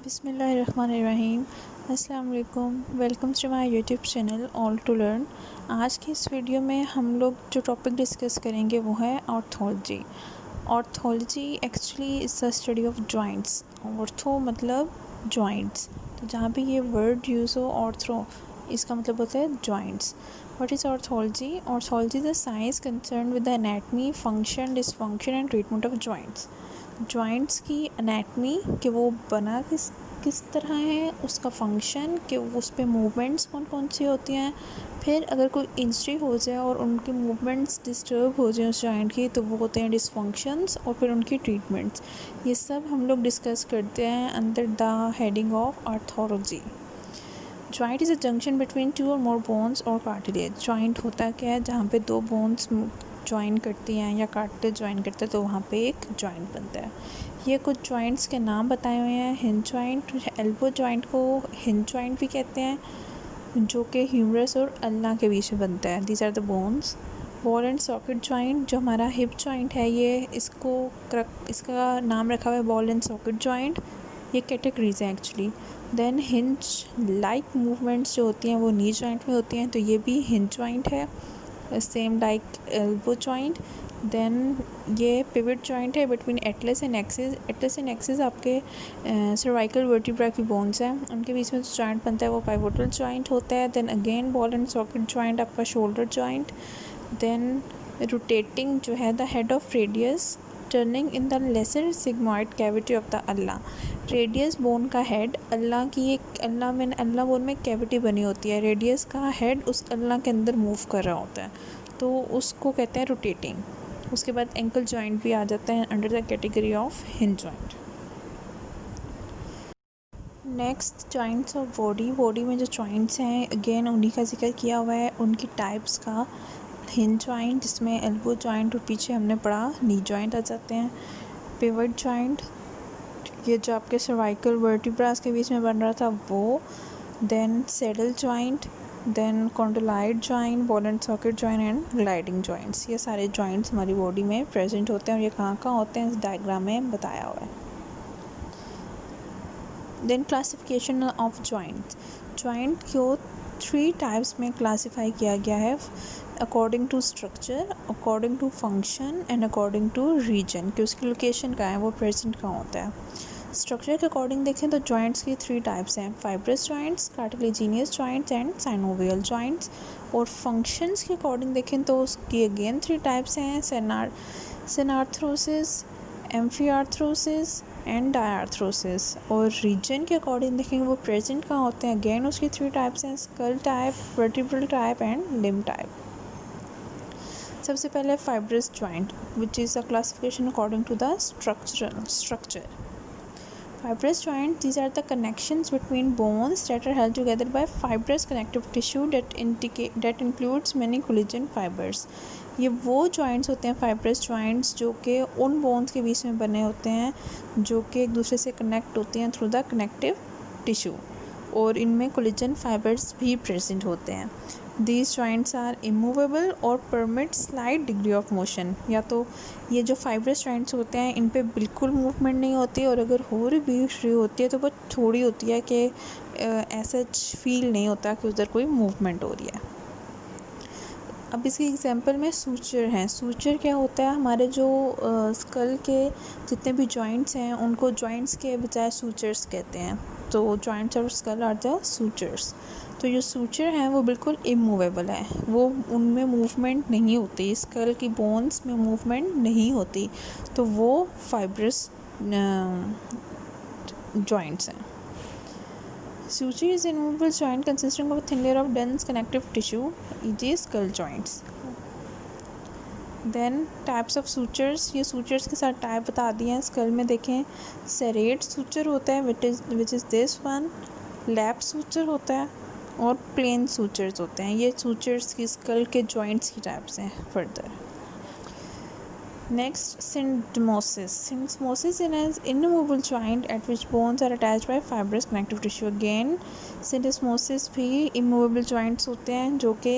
बिस्मिल्लाहिर्रहमानिर्रहीम। अस्सलाम वालेकुम। Welcome to my YouTube channel all to learn. आज की इस वीडियो में हम लोग जो टॉपिक डिस्कस करेंगे वो है orthology. Orthology actually is the study of joints. Ortho मतलब जॉइंट्स, तो जहाँ भी ये वर्ड यूज़ हो ऑर्थो, इसका मतलब होता है joints. What is orthology? Orthology is the science concern with the anatomy, function, dysfunction and treatment of joints. Joints की एनाटमी कि वो बना किस तरह है, उसका फंक्शन कि उस पे मूवमेंट्स कौन कौन सी होती हैं, फिर अगर कोई इंजरी हो जाए और उनकी मूवमेंट्स डिस्टर्ब हो जाए उस जॉइंट की तो वो होते हैं डिसफंक्शंस, और फिर उनकी ट्रीटमेंट्स। ये सब हम लोग डिस्कस करते हैं under the heading of orthology. Joint is a junction between two और मोर बोन्स और कार्टिलेज। जॉइंट होता क्या है? जहाँ पे दो बोन्स ज्वाइन करती हैं या कार्टिलेज ज्वाइन करते हैं तो वहाँ पे एक जॉइंट बनता है। ये कुछ जॉइंट्स के नाम बताए हुए हैं। हिंज जॉइंट, एल्बो जॉइंट को हिंज जॉइंट भी कहते हैं, जो कि ह्यूमरस और अल्ना के बीच में बनता है। These are the bones. Ball and socket joint, जो हमारा हिप जॉइंट है, ये इसका नाम रखा हुआ है बॉल एंड सॉकेट जॉइंट। ये कैटेगरीज हैं actually. Then hinge like movements जो होती हैं वो नी जॉइंट में होती हैं, तो ये भी हिंज जॉइंट है, same like elbow joint. Then ये पिवट जॉइंट है between atlas and axis. Atlas and axis आपके सर्वाइकल वर्टिब्रा की बोन्स हैं, उनके बीच में जो जॉइंट बनता है वो पाइवोटल जॉइंट होता है। Then again ball and socket joint आपका शोल्डर जॉइंट। देन रोटेटिंग जो है the head of radius turning in the lesser sigmoid cavity of the ulna. Radius bone का हेड, अल्ला की एक अल्ला बोन में cavity बनी होती है, रेडियस का हेड उस अल्ला के अंदर मूव कर रहा होता है, तो उसको कहते हैं रोटेटिंग। उसके बाद एंकल जॉइंट भी आ जाता है under the category of hinge joint. Next joints of body. Body में जो जॉइंट्स हैं अगेन उन्हीं का जिक्र किया हुआ है, उनकी टाइप्स का। हिंज जॉइंट जिसमें एल्बो जॉइंट और पीछे हमने पढ़ा नी जॉइंट आ जाते हैं। पिवट जॉइंट, ये जो आपके सर्वाइकल वर्टिब्रास के बीच में बन रहा था वो। Then saddle joint, then condyloid joint, ball and socket joint and gliding joints. ये सारे जॉइंट्स हमारी बॉडी में प्रेजेंट होते हैं और ये कहाँ कहाँ होते हैं इस डायग्राम में बताया हुआ है। Then classification of joint. Joint को 3 टाइप्स में क्लासीफाई किया गया है, according to structure, according to function and according to region, कि उसकी लोकेशन कहाँ है, वो प्रेजेंट कहाँ होता है। स्ट्रक्चर के अकॉर्डिंग देखें तो जॉइंट्स की 3 टाइप्स हैं, fibrous joints, cartilaginous joints and synovial joints. और फंक्शंस के अकॉर्डिंग देखें तो उसकी अगेन 3 टाइप्स हैं, सिनार्थ्रोसिस, एम्फीआर्थ्रोसिस एंड डायार्थ्रोसिस। और रीजन के अकॉर्डिंग देखेंगे वो प्रेजेंट कहाँ होते हैं, अगेन उसकी 3 टाइप्स हैं, skull type, vertebral type and limb type. सबसे पहले fibrous joint which is the classification according to the structure. Fibrous joints, these are the connections between bones that are held together by fibrous connective tissue that includes many collagen fibers. ये वो joints होते हैं fibrous joints जो कि उन bones के बीच में बने होते हैं जो कि एक दूसरे से connect होते हैं through the connective tissue, और इनमें कोलेजन फाइबर्स भी प्रेजेंट होते हैं। These joints are immovable और permit slight degree of motion। या तो ये जो फाइब्रस जॉइंट्स होते हैं इन पे बिल्कुल मूवमेंट नहीं होती, और अगर हो रही होती है तो बहुत थोड़ी होती है कि ऐसा फील नहीं होता कि उधर कोई मूवमेंट हो रही है। अब इसकी एग्जांपल में सूचर हैं। सूचर क्या होता है? हमारे जो स्कल के जितने भी जॉइंट्स हैं उनको जॉइंट्स के बजाय सूचर्स कहते हैं, तो जॉइंट्स और स्कल आर द सूचर्स। तो जो सूचर हैं वो बिल्कुल इमूवेबल है, वो उनमें मूवमेंट नहीं होती, स्कल की बोन्स में मूवमेंट नहीं होती, तो वो फाइब्रस जॉइंट्स हैं। Suture is an immovable joint consisting of a thin layer of dense connective tissue, e.g. skull joints. Then types of sutures, ये sutures के साथ टाइप बता दिए हैं। स्कल में देखें serrate suture होता है which is this one, lap suture होता है, और plain sutures होते हैं। ये sutures की स्कल के joints की टाइप्स हैं। Further Next, syndesmosis. Syndesmosis is an immovable joint at which bones are attached by fibrous connective tissue. Again, syndesmosis भी immovable joints होते हैं जो कि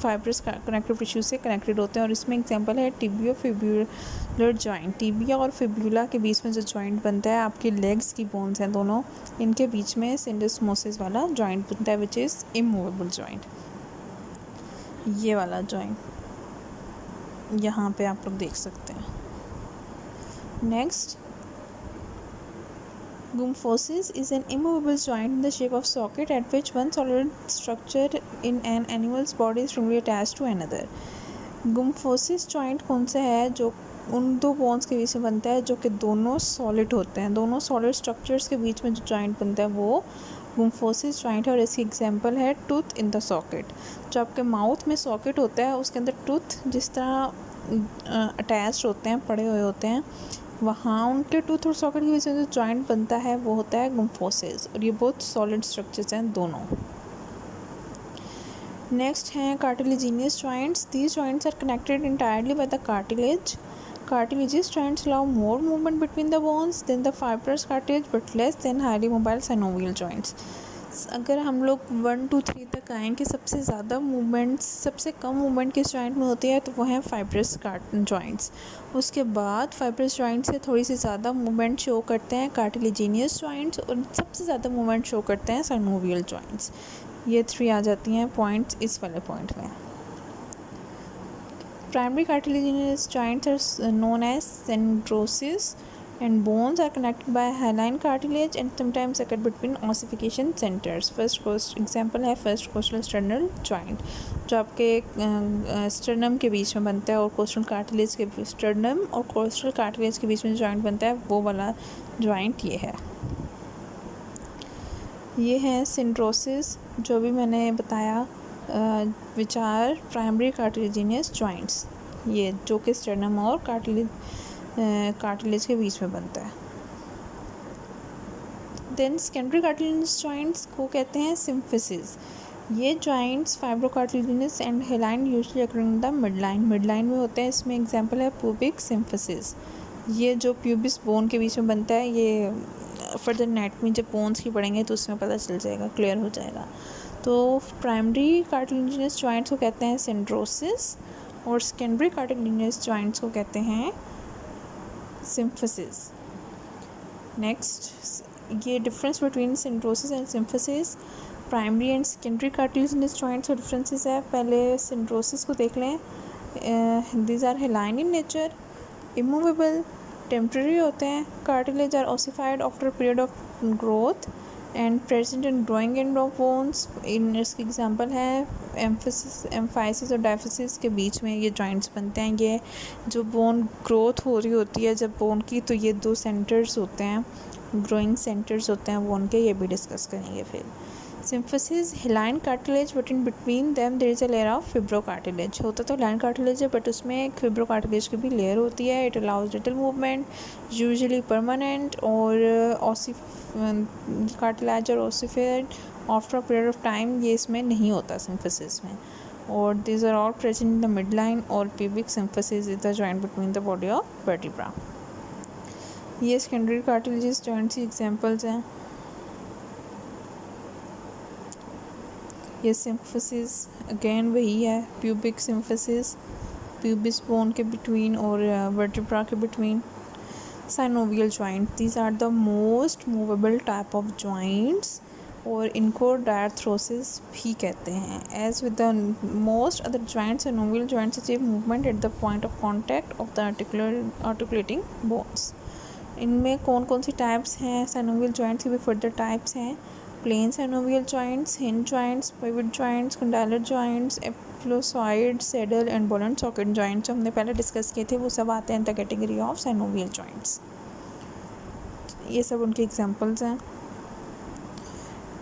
fibrous connective tissue से connected होते हैं, और इसमें एग्जांपल है tibio-fibular joint. टिबिया और फिब्यूला के बीच में जो जॉइंट बनता है, आपकी लेग्स की बोन्स हैं दोनों, इनके बीच में syndesmosis वाला जॉइंट बनता है विच इज़ immovable joint. ये वाला जॉइंट यहाँ पे आप लोग देख सकते हैं. Next, gomphosis is an immovable joint in the shape of socket at which one solid structure in an animal's body is strongly attached to another. Gomphosis joint कौन सा है जो उन दो बोन्स के बीच में बनता है जो कि दोनों सॉलिड होते हैं. दोनों सॉलिड स्ट्रक्चर्स के बीच में जो जॉइंट बनता है वो गुम्फोसिस जॉइंट है, और इसकी एग्जांपल है टूथ इन द सॉकेट. जो आपके माउथ में सॉकेट होता है उसके अंदर टूथ जिस तरह अटैच्ड होते हैं, पड़े हुए होते हैं, वहाँ उनके टूथ और सॉकेट के बीच में जो जॉइंट बनता है वो होता है गुम्फोसिस, और ये बहुत सॉलिड स्ट्रक्चर्स हैं दोनों. नेक्स्ट हैं cartilaginous joints. These joints are connected entirely by the cartilage. Cartilaginous joints allow more movement between the bones than the fibrous cartilage but less than highly mobile synovial joints. अगर हम लोग 1 to 3 तक आएँ कि सबसे ज़्यादा movements, सबसे कम movement किस जॉइंट में होती है, तो वो हैं फाइब्रस जॉइंट्स. उसके बाद फाइब्रस जॉइंट से थोड़ी सी ज़्यादा मूवमेंट शो करते हैं कार्टिलेजिनियस जॉइंट्स, और सबसे ज़्यादा मूवमेंट शो करते हैं synovial जॉइंट्स. ये 3 आ जाती हैं पॉइंट्स इस वाले पॉइंट में. Primary cartilaginous joints are known as synderosis, and bones are connected by hyaline cartilage and sometimes occur between ossification centers. Example है first costal sternal joint, जो आपके स्टर्नम के बीच में बनता है, और कोस्टल कार्टिलेज के स्टर्नम और कोस्टल कार्टिलेज के बीच में जॉइंट बनता है वो वाला जॉइंट ये है. ये है सिंड्रोसिस जो भी मैंने बताया, which are primary cartilaginous joints, ये जो कि स्टर्नम और कार्टिलेज के बीच में बनता है. देन सेकेंडरी कार्टिलेजिनियस जॉइंट्स को कहते हैं सिम्फिसिस. ये joints fibrocartilaginous and hyaline usually occurring the midline में होते हैं. इसमें एग्जांपल है प्यूबिक सिम्फिसिस. ये जो प्यूबिस बोन के बीच में बनता है, ये फर्दर एनाटॉमी जब बोन्स की पढ़ेंगे तो उसमें पता चल जाएगा, क्लियर हो जाएगा. तो प्राइमरी कार्टिलेजिनस जॉइंट्स को कहते हैं सिंड्रोसिस, और सेकेंडरी कार्टिलेजिनस जॉइंट्स को कहते हैं सिम्फिसिस. नेक्स्ट, ये difference between synchondrosis and symphysis, primary and secondary cartilaginous joints और डिफरेंसेस है. पहले सिंड्रोसिस को देख लें. These are hyaline in nature, immovable, temporary होते हैं. Cartilage are ossified after period of growth and present in growing end of bones. In इसके एग्जांपल है एम्फाइसिस और डायफिसिस के बीच में ये जॉइंट्स बनते हैं. ये जो बोन ग्रोथ हो रही होती है जब बोन की, तो ये 2 सेंटर्स होते हैं, ग्रोइंग सेंटर्स होते हैं बोन के, ये भी डिस्कस करेंगे. फिर symphysis, hyaline cartilage but in between them there is a layer of fibro cartilage. होता तो हेलाइन कार्टिलेज है बट उसमें एक फिब्रो कार्टिलेज की भी लेयर होती है. It allows little movement, usually permanent, और कार्टिलेज और ossified after a period of time. ये इसमें नहीं होता सिम्फिसिस में. और this are all present in the mid line, और pubic symphysis is the joint between the body of vertebra. ये सेकेंडरी कार्टिलेजिस जॉइंट्स की एग्जांपल्स हैं. ये सिम्फिसिस अगेन वही है, प्यूबिक सिम्फिसिस, प्यूबिस बोन के बिटवीन और वर्टिब्रा के between. Synovial joint, these are the most movable type of joints, और इनको डायर्थ्रोसिस भी कहते हैं. As with the most other joints, synovial joints achieve movement at the point of contact of the articulating bones. इनमें कौन कौन सी types हैं साइनोवियल जॉइंट्स की भी फर्दर टाइप्स हैं. Plane synovial joints, hinge joints, pivot joints, condylar joints, ellipsoid, saddle and ball and socket joints जो हमने पहले डिस्कस किए थे, वो सब आते हैं the category of synovial joints. ये सब उनके एग्जांपल्स हैं.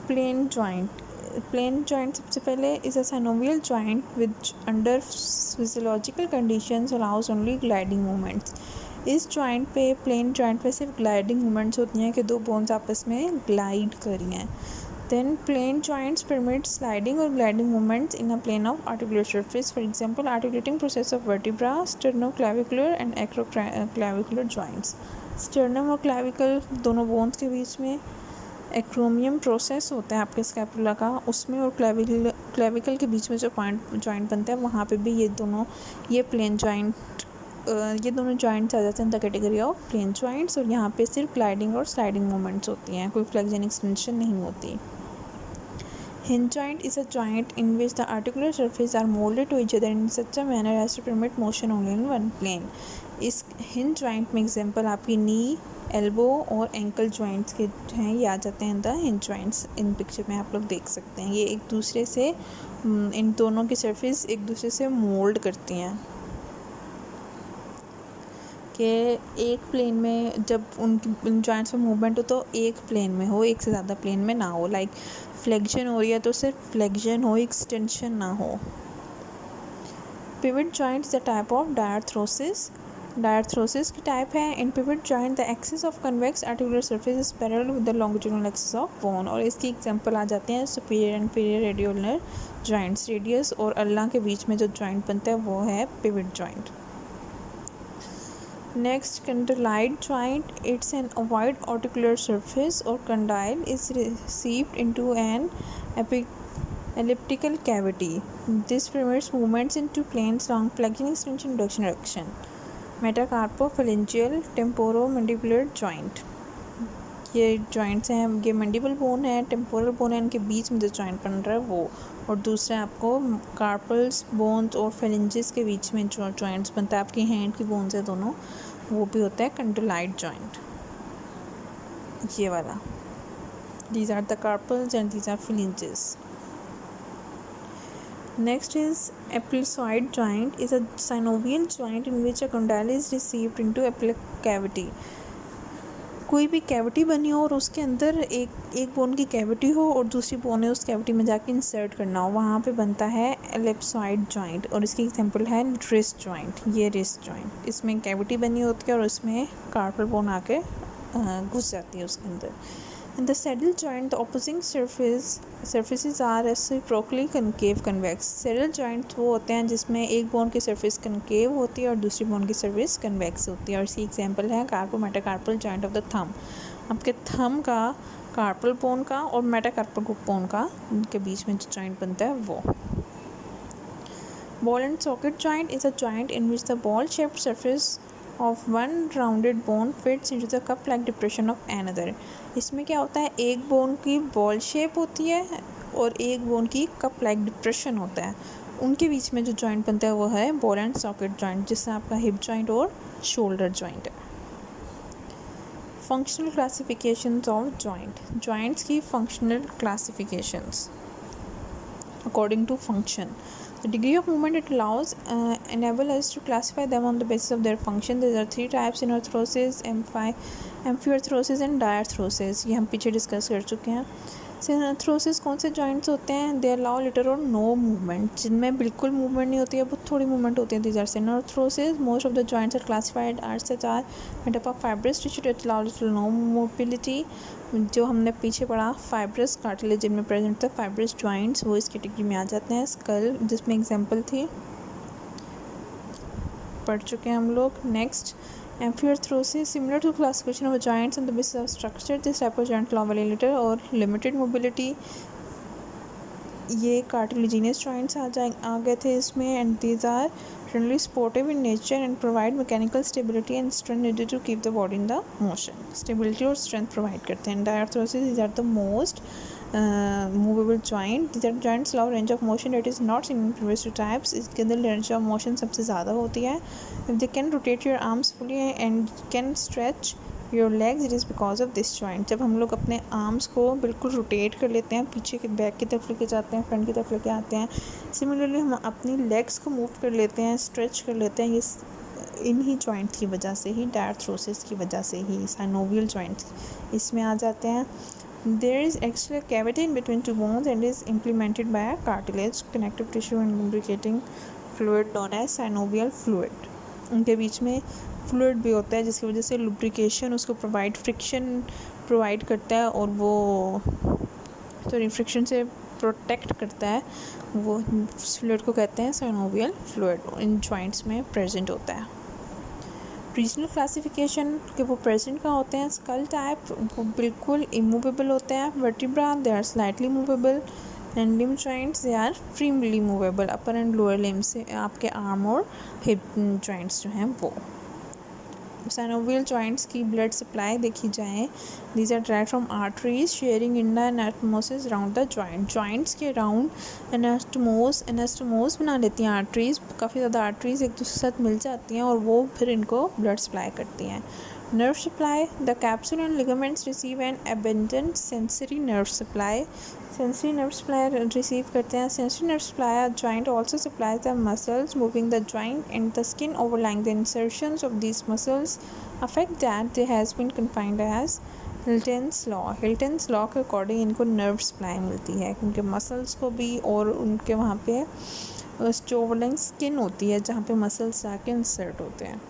प्लेन जॉइंट सबसे पहले is a synovial joint which under physiological conditions allows only gliding movements. इस जॉइंट पे, प्लेन जॉइंट पे सिर्फ ग्लाइडिंग मूवमेंट्स होती हैं कि 2 बोन्स आपस में ग्लाइड कर रही हैं. Then plane joints permit sliding or gliding movements in a plane of articular surface. For example, articulating process of vertebra, sternoclavicular and acroclavicular joints. Sternum और क्लैविकल दोनों बोन्स के बीच में एक्रोमियम प्रोसेस होता है आपके स्कैपुला का, उसमें और क्लैविकल के बीच में जो जॉइंट बनता है वहाँ पे भी ये प्लेन जॉइंट, ये दोनों जॉइंट्स आ जाते हैं the category of plane joints. और यहाँ पे सिर्फ ग्लाइडिंग और स्लाइडिंग मूवमेंट्स होती हैं, कोई फ्लेक्शन एक्सटेंशन नहीं होती। Hinge joint is a joint in which the articular surfaces are molded to each other in such a manner as to permit motion only in one plane. इस hinge joint में example आपकी नी, elbow और ankle joints के हैं, ये आ जाते हैं the hinge joints। In picture में आप लोग देख सकते हैं, ये एक दूसरे से, इन दोनों की सरफेस एक दूसरे से मोल्ड करती हैं कि एक प्लेन में जब उन जॉइंट्स में मूवमेंट हो तो एक प्लेन में हो, एक से ज़्यादा प्लेन में ना हो। लाइक फ्लेक्शन हो रही है तो सिर्फ फ्लेक्शन हो, एक्सटेंशन ना हो। Pivot joint is the type of diarthrosis. Diarthrosis की टाइप है। In pivot joint the axis of convex articular surface is parallel with the longitudinal axis of bone. और इसकी एग्जांपल आ जाते हैं superior and inferior radioulnar joints. Radius और ulna के बीच में जो जॉइंट बनता है वो है pivot joint. Next, condylite joint. It's an ovoid articular surface or condyle is received into an elliptical cavity. This permits movements into planes along flexion, extension, abduction, reduction. Metacarpophalangeal temporomandibular joint. ये joints हैं, ये मंडिबल bone है, temporal bone है, इनके बीच में जो joint बन रहा है वो। और दूसरा आपको कार्पल्स बोन्स और फेलेंजेस के बीच में जो जॉइंट्स बनता है, आपकी हैंड की बोन्स है दोनों, वो भी होता है कंडोलाइट जॉइंट, ये वाला। These are the carpals and these are फेलेंजेस। Next is ellipsoid joint is a synovial joint in which a condyle is received into elliptic cavity. कोई भी कैविटी बनी हो और उसके अंदर एक बोन की कैविटी हो और दूसरी बोन है उस कैविटी में जाके इंसर्ट करना हो, वहाँ पे बनता है एलिप्सॉइड जॉइंट। और इसकी एग्जांपल है रिस्ट जॉइंट। ये रिस्ट जॉइंट, इसमें कैविटी बनी होती है और उसमें कार्पल बोन आके घुस जाती है उसके अंदर। In the saddle joint, the opposing surfaces are reciprocally concave convex. Saddle joint वो होते हैं जिसमें एक बोन की सरफेस कनकेव होती है और दूसरी बोन की सरफेस कन्वेक्स होती है। और इसकी एग्जांपल है carpometacarpal joint of the thumb. आपके थंब का, कार्पल बोन का और मेटाकार्पल बोन का उनके बीच में जो जॉइंट बनता है वो। Ball and socket joint is a joint in which the ball-shaped surface of one rounded bone fits into the cup-like depression of another. इसमें क्या होता है, एक बोन की बॉल शेप होती है और एक बोन की कप लाइक डिप्रेशन होता है, उनके बीच में जो जॉइंट बनता है वो है बॉल एंड सॉकेट जॉइंट, जिससे आपका हिप जॉइंट और शोल्डर जॉइंट है। Functional classifications of joint. Joints की functional classifications according to function. The degree of movement it allows enable us to classify them on the basis of their function. There are three types: synarthrosis, amphiarthrosis and diarthrosis. ये हम पीछे discuss कर चुके हैं। सिनर्थ्रोसिस कौन से joints होते हैं? दे अलाउ लिटिल और नो मूवमेंट, जिनमें बिल्कुल मूवमेंट नहीं होती है, बहुत थोड़ी मूवमेंट होती है। These are synarthrosis. Most of the joints are classified are such are made up of fibrous tissue that allow little no mobility. जो हमने पीछे पढ़ा फाइब्रस कार्टिलेज जिनमें प्रेजेंट था फाइब्रस जॉइंट्स, वो इस कैटेगरी में आ जाते हैं। स्कल जिसमें एग्जाम्पल थी पढ़ चुके हैं हम लोग। Next amphiarthrosis, similar to classification of joints on the basis of structure. This type of joint allow very little or limited mobility. ये cartilaginous joints आ गए थे इसमें, and these are generally supportive in nature and provide mechanical stability and strength needed to keep the body in the motion. Stability और strength provide करते हैं। Diarthrosis, these are the most movable joint. These are joints allow range of motion that is not seen in previous two types. इसके अंदर range of motion सबसे ज़्यादा होती है। If they can rotate your arms fully and can stretch your legs, it is because of this joint. जब हम लोग अपने आर्म्स को बिल्कुल रोटेट कर लेते हैं, पीछे के बैक की तरफ लेके जाते हैं, फ्रंट की तरफ लेके आते हैं, सिमिलरली हम अपनी लेग्स को मूव कर लेते हैं, स्ट्रेच कर लेते हैं, ये इन्हीं जॉइंट की वजह से ही, डायर्थ्रोसिस की वजह से ही साइनोवियल जॉइंट्स इसमें आ जाते हैं। There is actually a cavity in between two bones and is implemented by a cartilage, connective tissue and lubricating fluid known as synovial fluid. उनके बीच में फ्लूइड भी होता है जिसकी वजह से लुब्रिकेशन उसको फ्रिक्शन प्रोवाइड करता है और वो तो रिफ्रिक्शन से प्रोटेक्ट करता है, वो फ्लूइड को कहते हैं साइनोवियल फ्लूइड, इन जॉइंट्स में प्रेजेंट होता है। रीजनल क्लासिफिकेशन के वो प्रेजेंट कहाँ होते हैं, स्कल टाइप वो बिल्कुल इमूवेबल होते हैं, vertebra they are slightly movable, and limb joints they are freely movable, upper and lower limb से आपके आर्म और हिप जॉइंट्स जो हैं वो। साइनोवियल जॉइंट्स की ब्लड सप्लाई देखी जाए, these are direct from arteries sharing in the anastomosis round the joint, joints के राउंड एनास्टोमोस बना लेती हैं आर्टरीज, काफ़ी ज़्यादा आर्टरीज एक दूसरे के साथ मिल जाती हैं और वो फिर इनको ब्लड सप्लाई करती हैं। Nerve supply, the capsule and ligaments receive an abundant sensory nerve supply, sensory nerve supply receive करते हैं। Sensory nerve supply joint also supplies the muscles moving the joint and the skin overlying the insertions of these muscles affect that they has been confined as Hilton's law. Hilton's law के according इनको nerve supply मिलती है, क्योंकि muscles को भी और उनके वहाँ पे जो ओवरलाइंग स्किन होती है जहाँ पे मसल्स जाके इंसर्ट होते हैं,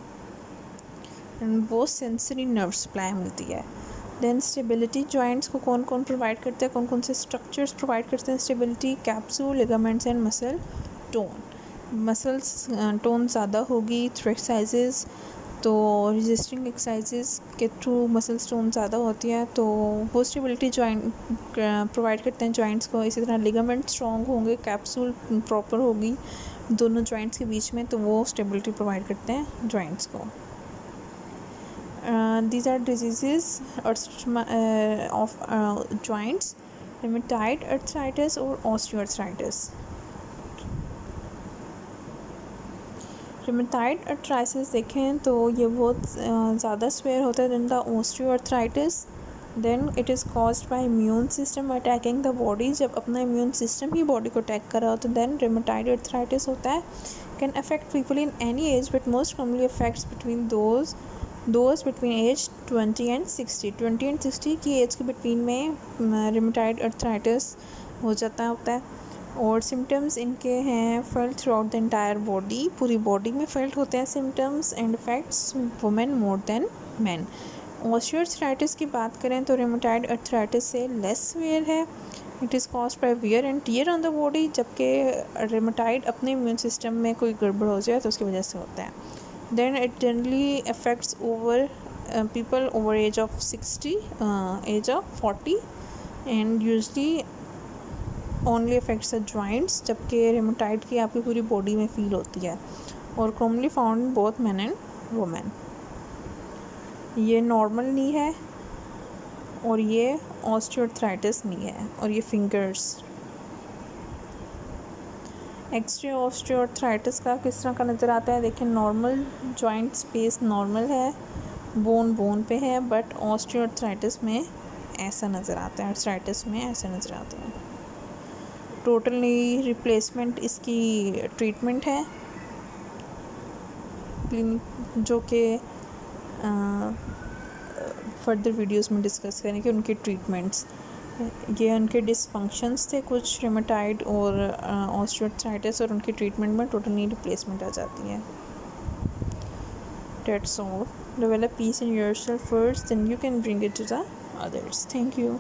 वो सेंसरी नर्व सप्लाई मिलती है। देन स्टेबिलिटी, जॉइंट्स को कौन कौन प्रोवाइड करते हैं, कौन कौन से स्ट्रक्चर्स प्रोवाइड करते हैं stability, capsule, ligaments and muscle tone. Muscles tone ज़्यादा होगी थ्रू एक्सरसाइजेज, तो रजिस्टिंग एक्सरसाइजेज के थ्रू मसल्स टोन ज़्यादा होती है, तो वो स्टेबिलिटी जॉइंट प्रोवाइड करते हैं जॉइंट्स को। इसी तरह लिगामेंट स्ट्रॉन्ग होंगे, कैप्सूल प्रॉपर होगी दोनों जॉइंट्स के बीच में, तो वो स्टेबिलिटी प्रोवाइड करते हैं जॉइंट्स को। These are diseases of joints, rheumatoid arthritis or osteoarthritis. rheumatoid arthritis देखें तो ये बहुत ज़्यादा स्वेयर होता है than the osteoarthritis. Then it is caused by immune system attacking the body, जब अपना immune system ही body को attack कर रहा होता है then rheumatoid arthritis होता है। Can affect people in any age but most commonly affects between those between age 20 and 60 and 60 की एज के बिटवीन में रिमेटाइड अर्थराइटिस हो जाता होता है। और सिम्टम्स इनके हैं felt through out the entire body, पूरी बॉडी में फेल्ट होते हैं symptoms and effects women more than man. Osteoarthritis की बात करें तो रिमेटाइड अर्थराइटिस से लेस सीवियर है, it is caused by wear and tear on the body, जबकि रिमेटाइड अपने इम्यून सिस्टम में कोई गड़बड़ हो जाए तो उसकी वजह से होता है। Then it generally affects people over age of 60, age of 40, and usually only affects the joints, जबकि rheumatoid की आपकी पूरी बॉडी में फील होती है और commonly found in both men and women। ये नॉर्मल नहीं है और ये ऑस्टियोआर्थराइटिस नहीं है, और ये फिंगर्स। एक्सरे ऑस्टियोआर्थराइटिस का किस तरह का नज़र आता है, देखिए नॉर्मल जॉइंट स्पेस नॉर्मल है, बोन पे है, बट ऑस्टियोआर्थराइटिस में ऐसा नज़र आता है, आर्थराइटिस में ऐसा नज़र आता है। टोटल नी रिप्लेसमेंट इसकी ट्रीटमेंट है, जो कि फर्दर वीडियोस में डिस्कस करेंगे उनके ट्रीटमेंट्स। ये उनके डिसफंक्शंस थे कुछ रिमेटाइड और ऑस्टियोआर्थराइटिस, और उनकी ट्रीटमेंट में टोटल नी रिप्लेसमेंट आ जाती है। That's all. Develop peace in yourself first, then you can bring it to the others. Thank you.